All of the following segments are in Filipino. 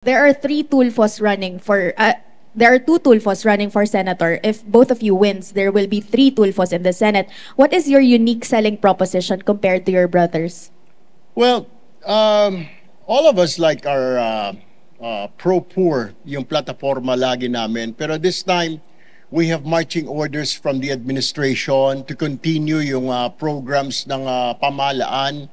There are three Tulfos running for there are two Tulfos running for senator. If both of you wins, there will be three Tulfos in the Senate. What is your unique selling proposition compared to your brothers? Well, all of us like our pro-poor yung plataforma lagi namin. Pero this time, we have marching orders from the administration to continue yung programs ng pamahalaan,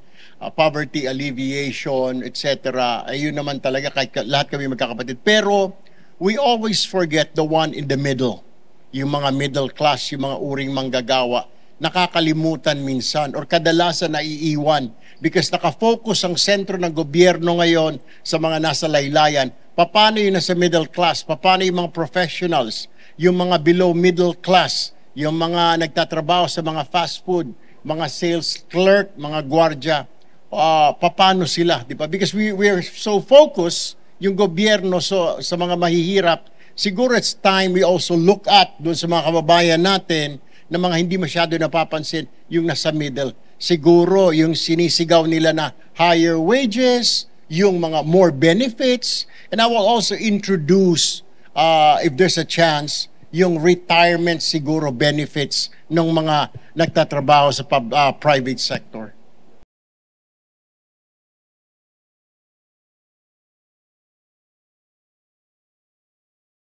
poverty alleviation, etc. Ayun naman talaga kahit lahat kami magkakapatid. Pero we always forget the one in the middle. Yung mga middle class, yung mga uring manggagawa, nakakalimutan minsan or kadalasan naiiwan because nakafocus ang sentro ng gobyerno ngayon sa mga nasa laylayan. Paano yung nasa middle class? Paano yung mga professionals? Yung mga below middle class? Yung mga nagtatrabaho sa mga fast food, mga sales clerk, mga gwardya? Paano sila? Di ba? Because we are so focused yung gobyerno sa mga mahihirap. Siguro it's time we also look at doon sa mga kababayan natin na mga hindi masyado napapansin yung nasa middle. Siguro yung sinisigaw nila na higher wages, yung mga more benefits, and I will also introduce, if there's a chance, yung retirement siguro benefits ng mga nagtatrabaho sa private sector.